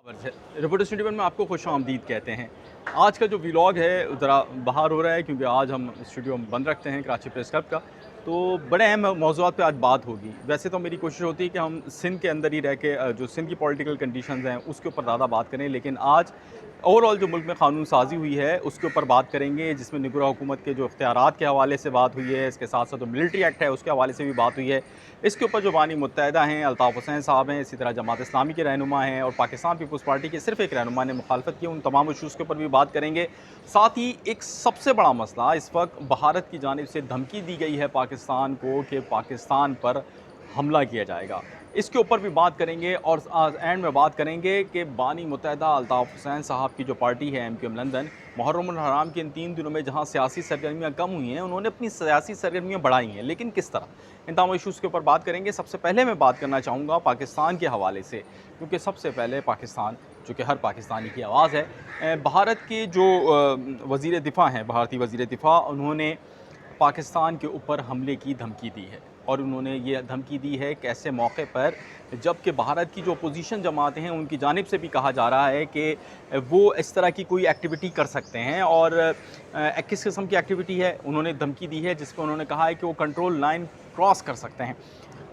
Reporter studio में आपको खुश आमदीद कहते हैं। आज का जो व्लॉग है ज़रा बाहर हो रहा है क्योंकि आज हम स्टूडियो बंद रखते हैं कराची प्रेस क्लब का, तो बड़े अहम मौज़ूआत पे आज बात होगी। वैसे तो मेरी कोशिश होती है कि हम सिंध के अंदर ही रह के जो सिंध की पॉलिटिकल कंडीशंस हैं उसके ऊपर ज़्यादा बात करें, लेकिन आज ओवरऑल जो मुल्क में कानून साज़ी हुई है उसके ऊपर बात करेंगे, जिसमें निगरान हुकूमत के जो इख्तियारात के हवाले से बात हुई है, इसके साथ साथ जो मिलिट्री एक्ट है उसके हवाले से भी बात हुई है। इसके ऊपर जो बानी मुत्तहदा हैं अल्ताफ़ हुसैन साहब हैं, इसी तरह जमात इस्लामी के रहनुमा हैं और पाकिस्तान पीपल्स पार्टी के सिर्फ एक रहनुमा ने मुखालफत की, उन तमाम इशूज़ के ऊपर भी बात करेंगे। साथ ही एक सबसे बड़ा मसला इस वक्त भारत की जानिब से धमकी दी गई है पाकिस्तान को कि पाकिस्तान पर हमला किया जाएगा, इसके ऊपर भी बात करेंगे। और एंड में बात करेंगे कि बानी मुत्तहदा अल्ताफ़ हुसैन साहब की जो पार्टी है MQM लंदन, मुहर्रम उल हराम के इन 3 दिनों में जहां सियासी सरगर्मियां कम हुई हैं, उन्होंने अपनी सियासी सरगर्मियां बढ़ाई हैं, लेकिन किस तरह, इन तमाम इशूज़ के ऊपर बात करेंगे। सबसे पहले मैं बात करना चाहूँगा पाकिस्तान के हवाले से, क्योंकि सबसे पहले पाकिस्तान जो कि हर पाकिस्तानी की आवाज़ है। भारत के जो वज़ीर दिफ़ा हैं, भारतीय वज़ीर दिफ़ा, उन्होंने पाकिस्तान के ऊपर हमले की धमकी दी है। और उन्होंने ये धमकी दी है कि ऐसे मौके पर जबकि भारत की जो अपोजिशन जमातें हैं उनकी जानिब से भी कहा जा रहा है कि वो इस तरह की कोई एक्टिविटी कर सकते हैं। और किस किस्म की एक्टिविटी है उन्होंने धमकी दी है, जिस पर उन्होंने कहा है कि वो कंट्रोल लाइन क्रॉस कर सकते हैं।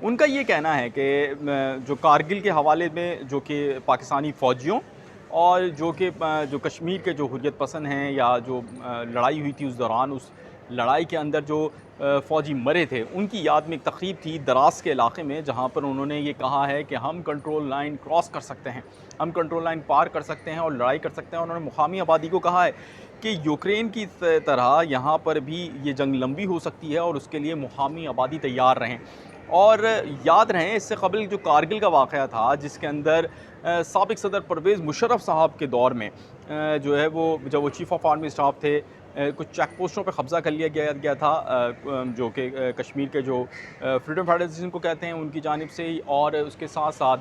उनका ये कहना है कि जो कारगिल के हवाले में जो कि पाकिस्तानी फ़ौजियों और जो कश्मीर के जो हुर्रियत पसंद हैं या जो लड़ाई हुई थी उस दौरान, उस लड़ाई के अंदर जो फ़ौजी मरे थे, उनकी याद में एक तक़रीब थी दरास के इलाक़े में, जहाँ पर उन्होंने ये कहा है कि हम कंट्रोल लाइन क्रॉस कर सकते हैं, हम कंट्रोल लाइन पार कर सकते हैं और लड़ाई कर सकते हैं। उन्होंने मुकामी आबादी को कहा है कि यूक्रेन की तरह यहाँ पर भी ये जंग लंबी हो सकती है और उसके लिए मुकामी आबादी तैयार रहें। और याद रहें, इससे कबल जो कारगिल का वाक़या था, जिसके अंदर साबिक़ सदर परवेज़ मुशर्रफ साहब के दौर में जो है वो जब वो चीफ़ ऑफ आर्मी स्टाफ थे, कुछ चेक पोस्टों पे कब्ज़ा कर लिया गया था, जो कि कश्मीर के जो फ्रीडम फाइटर्स जिनको कहते हैं उनकी जानिब से ही, और उसके साथ साथ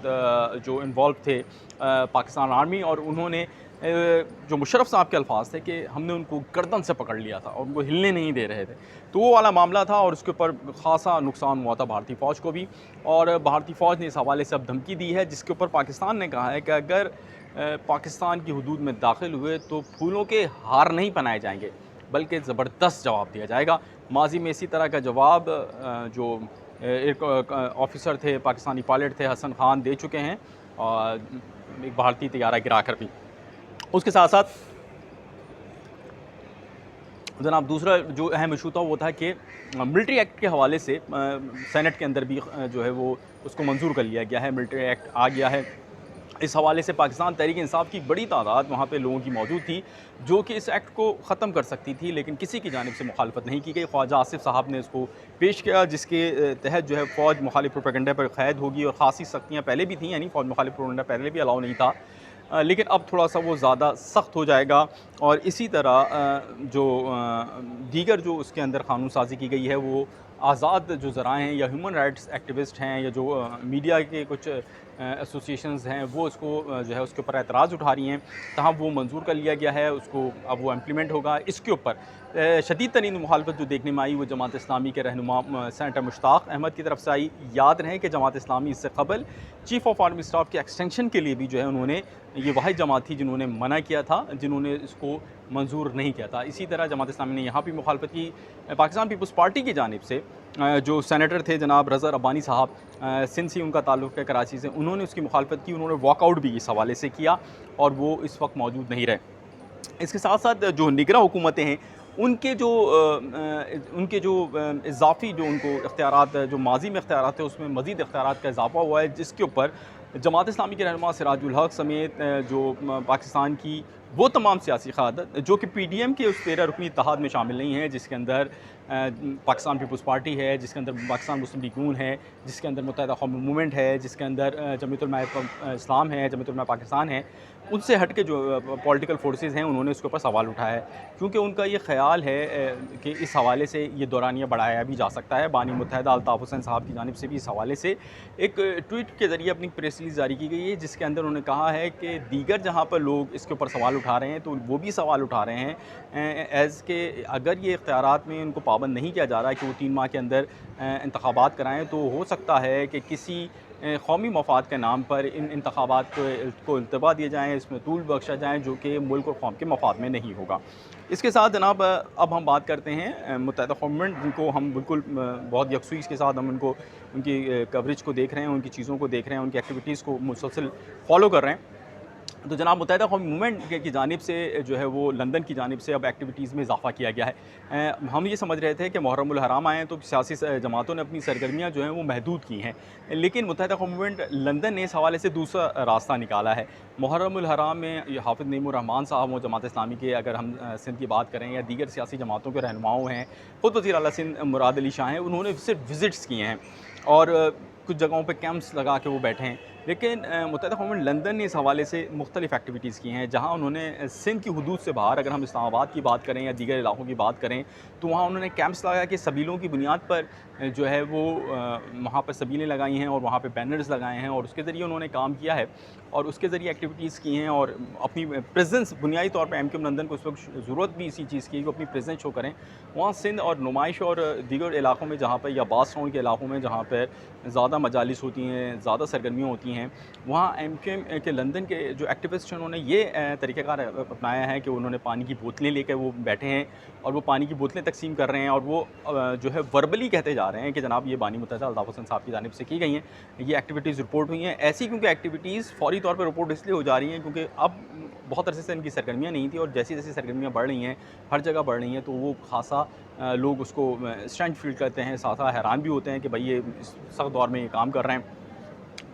जो इन्वॉल्व थे पाकिस्तान आर्मी, और उन्होंने जो मुशर्रफ साहब के अल्फाज थे कि हमने उनको गर्दन से पकड़ लिया था और उनको हिलने नहीं दे रहे थे। तो वो वाला मामला था और उसके ऊपर ख़ासा नुकसान हुआ था भारतीय फ़ौज को भी। और भारतीय फ़ौज ने इस हवाले से अब धमकी दी है, जिसके ऊपर पाकिस्तान ने कहा है कि अगर पाकिस्तान की हुदूद में दाखिल हुए तो फूलों के हार नहीं पहनाए जाएंगे, बल्कि ज़बरदस्त जवाब दिया जाएगा। माजी में इसी तरह का जवाब जो एक ऑफिसर थे, पाकिस्तानी पायलट थे, हसन खान, दे चुके हैं, और एक भारतीय तैयारा गिरा कर भी। उसके साथ साथ जनाब दूसरा जो अहम इशू था वो था कि मिलिट्री एक्ट के हवाले से सेनेट के अंदर भी जो है वो उसको मंजूर कर लिया गया है, मिलिट्री एक्ट आ गया है। इस हवाले से पाकिस्तान तहरीक इंसाफ की बड़ी तादाद वहाँ पे लोगों की मौजूद थी जो कि इस एक्ट को ख़त्म कर सकती थी, लेकिन किसी की जानिब से मुखालफत नहीं की गई। ख्वाजा आसिफ साहब ने इसको पेश किया, जिसके तहत जो है फ़ौज मुखालिफ प्रोपेगेंडा पर क़ैद होगी, और ख़ासी सख्तियाँ पहले भी थी, यानी फ़ौज मुखालिफ प्रोपेगेंडा पहले भी अलाउ नहीं था, लेकिन अब थोड़ा सा वो ज़्यादा सख्त हो जाएगा। और इसी तरह जो दीगर जो उसके अंदर कानून साज़ी की गई है, वो आज़ाद जो ज़राए हैं या ह्यूमन राइट्स एक्टिविस्ट हैं या जो मीडिया के कुछ एसोसिएशंस हैं, वो इसको जो है उसके ऊपर एतराज़ उठा रही हैं, तहाँ वो मंजूर कर लिया गया है, उसको अब वो इम्प्लीमेंट होगा। इसके ऊपर शदीद तरीन मुखालफत जो देखने में आई वो जमात इस्लामी के रहनुमा सेनेटर मुश्ताक अहमद की तरफ से आई। याद रहे कि जमात इस्लामी इससे कबल चीफ़ ऑफ आर्मी स्टाफ के एक्सटेंशन के लिए भी जो है उन्होंने, ये वाहिद जमात थी जिन्होंने मना किया था, जिन्होंने इसको मंजूर नहीं किया था। इसी तरह जमात इस्लामी ने यहाँ भी मुखालफत की। पाकिस्तान पीपल्स पार्टी की जानिब से जो सेनेटर थे जनाब रज़ा रब्बानी साहब, सिंध से उनका ताल्लुक़ है, कराची से, उन्होंने उसकी मुखालफत की, उन्होंने वॉकआउट भी इस हवाले से किया और वो इस वक्त मौजूद नहीं रहे। इसके साथ साथ जो निगरां हुकूमतें हैं उनके जो इजाफ़ी जो उनको इख्तियारात, जो माजी में इख्तियारात थे उसमें मज़ीद इख्तियारात का इजाफ़ा हुआ है, जिसके ऊपर जमात इस्लामी के रहनुमा सिराजुल हक समेत जो पाकिस्तान की वो तमाम सियासी क़यादत जो कि PDM के उस 13 रुकनी इत्तेहाद में शामिल नहीं है, जिसके अंदर पाकिस्तान पीपल्स पार्टी है, जिसके अंदर पाकिस्तान मुस्लिम लीग नून है, जिसके अंदर मुत्तहिदा कौमी मूवमेंट है, जिसके अंदर जमीयत उलमा इस्लाम है, जमीयत उलमा पाकिस्तान है, उनसे हट के जो पॉलिटिकल फोर्सेस हैं उन्होंने उसके ऊपर सवाल उठाया है, क्योंकि उनका ये ख्याल है कि इस हवाले से ये दौरानिया बढ़ाया भी जा सकता है। बानी मुत्तहदा अल्ताफ़ हुसैन साहब की जानिब से भी इस हवाले से एक ट्वीट के ज़रिए अपनी प्रेस रिलीज़ जारी की गई है, जिसके अंदर उन्होंने कहा है कि दीगर जहाँ पर लोग इसके ऊपर सवाल उठा रहे हैं तो वो भी सवाल उठा रहे हैं एज़ के अगर ये इख्तियारात में उनको पाबंद नहीं किया जा रहा है कि वो 3 माह के अंदर इंतखाबात कराएँ, तो हो सकता है कि किसी कौमी मफाद के नाम पर इन इंतखाबात को इल्तबा दिए जाएँ, इसमें तूल बख्शा जाए जो कि मुल्क और कौम के मफाद में नहीं होगा। इसके साथ जनाब अब हम बात करते हैं मुत्तहिदा गवर्नमेंट जिनको हम बिल्कुल बहुत यकसुई के साथ हम उनको उनकी कवरेज को देख रहे हैं, उनकी चीज़ों को देख रहे हैं, उनकी एक्टिविटीज़ को मुसलसल फ़ॉलो कर रहे हैं। तो जनाब मुत्तहिदा कौमी मूवमेंट की जानिब से जो है वो लंदन की जानिब से अब एक्टिविटीज़ में इजाफ़ा किया गया है। हम ये समझ रहे थे कि मुहर्रमुल हराम आए तो सियासी जमातों ने अपनी सरगर्मियाँ जो हैं वो महदूद की हैं, लेकिन मुत्तहिदा कौमी मूवमेंट लंदन ने इस हवाले से दूसरा रास्ता निकाला है। मुहर्रमुल हराम में हाफ़िज़ नईमुर रहमान साहब वो जमात इस्लामी के, अगर हम सिंध की बात करें, या दीगर सियासी जमातों के रहनुमाओं हैं, ख़ुद वज़ीर आला सिंध मुराद अली शाह हैं, उन्होंने सिर्फ विज़िट्स किए हैं और कुछ जगहों पे कैंप्स लगा के वो बैठे हैं। लेकिन मुत्तहिदा गवर्नमेंट लंदन ने इस हवाले से मुख्तलिफ़ एक्टिविटीज़ की हैं, जहाँ उन्होंने सिंध की हुदूद से बाहर, अगर हम इस्लामाबाद की बात करें या दीगर इलाकों की बात करें, तो वहाँ उन्होंने कैंप्स लगा के सबीलों की बुनियाद पर जो है वो वहाँ पर सबीलें लगाई हैं और वहाँ पे बैनर्स लगाए हैं और उसके ज़रिए उन्होंने काम किया है और उसके ज़रिए एक्टिविटीज़ की हैं और अपनी प्रेजेंस बुनियादी तौर पर एमक्यूएम लंदन को उस वक्त ज़रूरत भी इसी चीज़ की है कि अपनी प्रेजेंस शो करें वहाँ सिंध और नुमाइश और दीगर इलाकों में जहाँ पर, या बास टाउन के इलाकों में जहाँ पर ज़्यादा मजालिस होती हैं, ज़्यादा सरगर्मियाँ होती हैं, वहाँ एमक्यूएम के लंदन के जो एक्टिविस्ट हैं उन्होंने ये तरीक़ाकार अपनाया है कि उन्होंने पानी की बोतलें लेकर वो बैठे हैं और वो पानी की बोतलें तकसीम कर रहे हैं और वो जो है वर्बली कहते जा रहे हैं कि जनाब ये बानी मुत्तहिदा अल्ताफ़ हुसैन साहब की जानिब से की गई हैं, ये एक्टिविटीज़ रिपोर्ट हुई हैं। ऐसी क्योंकि एक्टिविटीज़ फौरी तौर पर रिपोर्ट इसलिए हो जा रही हैं क्योंकि अब बहुत अरसे से इनकी सरगर्मियाँ नहीं थी और जैसी जैसी सरगर्मियाँ बढ़ रही हैं, हर जगह बढ़ रही हैं, तो वो खासा लोग उसको स्ट्रेंथ फील करते हैं, साथ साथ हैरान भी होते हैं कि भाई ये सख्त दौर में ये काम कर रहे हैं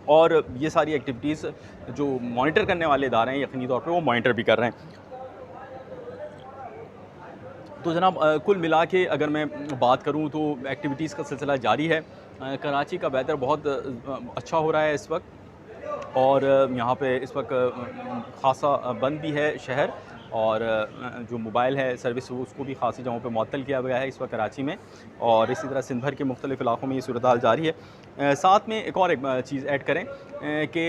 और ये सारी एक्टिविटीज़ जो मॉनिटर करने वाले इदारे हैं यकीनी तौर पे वो मॉनिटर भी कर रहे हैं। तो जनाब कुल मिला के अगर मैं बात करूँ तो एक्टिविटीज़ का सिलसिला जारी है। कराची का वेदर बहुत अच्छा हो रहा है इस वक्त और यहाँ पे इस वक्त ख़ासा बंद भी है शहर और जो मोबाइल है सर्विस उसको भी ख़ासी जगहों पे मुअत्तल किया गया है इस वक्त कराची में और इसी तरह सिंध भर के मुख्तलिफ़ इलाक़ों में ये सूरत हाल जारी है। साथ में एक और चीज़ ऐड करें कि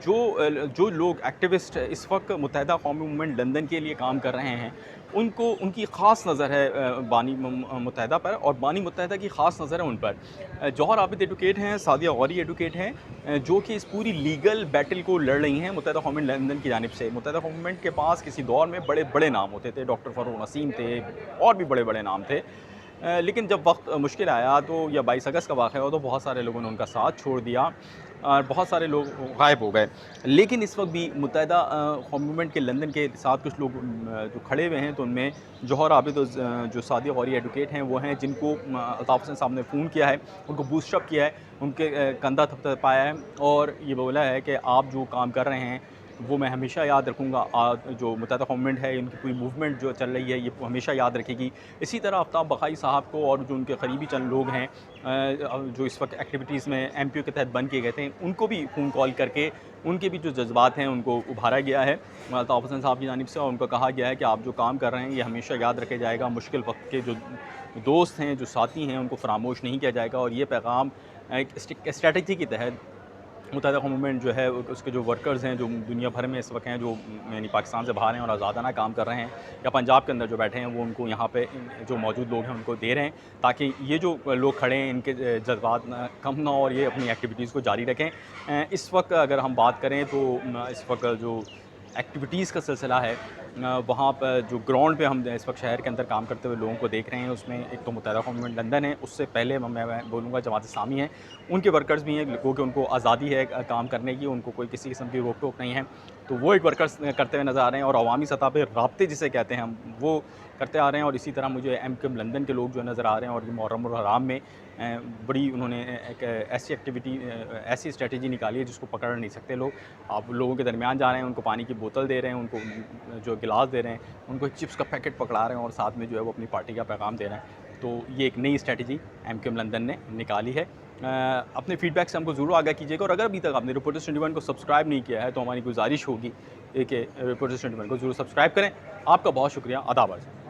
जो लोग एक्टिविस्ट इस वक्त मुत्तहिदा कौमी मूवमेंट लंदन के लिए काम कर रहे हैं उनको उनकी ख़ास नज़र है बानी मुत्तहिदा पर और बानी मुत्तहिदा की ख़ास नज़र है उन पर। जौहर आबिद एडवोकेट हैं, सादिया गौरी एडवोकेट हैं, जो कि इस पूरी लीगल बैटल को लड़ रही हैं मुत्तहिदा गवर्नमेंट लंदन की जानिब से। मुत्तहिदा गवर्नमेंट के पास किसी दौर में बड़े बड़े नाम होते थे, डॉक्टर फ़ारूक नसीम थे और भी बड़े बड़े नाम थे, लेकिन जब वक्त मुश्किल आया तो या 22 अगस्त का वाक़या हो तो बहुत सारे लोगों ने उनका साथ छोड़ दिया और बहुत सारे लोग गायब हो गए। लेकिन इस वक्त भी मुत्तहिदा गवर्नमेंट के लंदन के साथ कुछ लोग जो खड़े हुए हैं तो उनमें जौहर आबिद जो सादिया गौरी एडवोकेट हैं वो हैं जिनको अल्ताफ़ हुसैन साहब ने फ़ोन किया है, उनको बूस्टअप किया है, उनके कंधा थपथपाया है और ये बोला है कि आप जो काम कर रहे हैं वो मैं हमेशा याद रखूँगा। जो मुत्तहिदा गवर्नमेंट है इनकी पूरी मूवमेंट जो चल रही है ये हमेशा याद रखेगी। इसी तरह आफ्ताब बखाई साहब को और जो उनके करीबी चंद लोग हैं जो इस वक्त एक्टिविटीज़ में एमपीओ के तहत बंद किए गए थे उनको भी फ़ोन कॉल करके उनके भी जो जज्बात हैं उनको उभारा गया है अल्ताफ़ हुसैन साहब की जानिब से और उनको कहा गया है कि आप जो काम कर रहे हैं ये हमेशा याद रखे जाएगा। मुश्किल वक्त के जो दोस्त हैं, जो साथी हैं, उनको फरामोश नहीं किया जाएगा और ये पैगाम एक स्ट्रैटेजी के तहत मुत्तहिदा गवर्नमेंट जो है उसके जो वर्कर्स हैं जो दुनिया भर में इस वक्त हैं, जो यानी पाकिस्तान से बाहर हैं और आज़ादाना काम कर रहे हैं या पंजाब के अंदर जो बैठे हैं वो उनको यहाँ पे जो मौजूद लोग हैं उनको दे रहे हैं ताकि ये जो लोग खड़े हैं इनके जज्बात कम ना और ये अपनी एक्टिविटीज़ को जारी रखें। इस वक्त अगर हम बात करें तो इस वक्त जो एक्टिविटीज़ का सिलसिला है वहाँ पर जो ग्राउंड पे हम इस वक्त शहर के अंदर काम करते हुए लोगों को देख रहे हैं उसमें एक तो मुत्तहिदा गवर्नमेंट लंदन है, उससे पहले मैं बोलूँगा जमात इस्लामी है, उनके वर्कर्स भी हैं क्योंकि उनको आज़ादी है काम करने की, उनको कोई किसी किस्म की रोक टोक नहीं है, तो वो एक वर्कर्स करते हुए नज़र आ रहे हैं और अवामी सतह पर राब्ते जिसे कहते हैं हम वो करते आ रहे हैं। और इसी तरह मुझे एमक्यूएम लंदन के लोग जो नज़र आ रहे हैं और मुहर्रमुल हराम में बड़ी उन्होंने एक ऐसी एक्टिविटी ऐसी स्ट्रेटजी निकाली है जिसको पकड़ नहीं सकते लोग। आप लोगों के दरमियान जा रहे हैं, उनको पानी की बोतल दे रहे हैं, उनको जो गिलास दे रहे हैं, उनको चिप्स का पैकेट पकड़ा रहे हैं और साथ में जो है वो अपनी पार्टी का पैगाम दे रहे हैं। तो ये एक नई स्ट्रेटजी एमक्यूएम लंदन ने निकाली है। अपने फीडबैक से हमको ज़रूर आगाह कीजिएगा और अगर अभी तक आपने रिपोर्टर्स 21 को सब्सक्राइब नहीं किया है तो हमारी गुजारिश होगी कि रिपोर्टर्स 21 को ज़रूर सब्सक्राइब करें। आपका बहुत शुक्रिया, आदाब अर्ज़।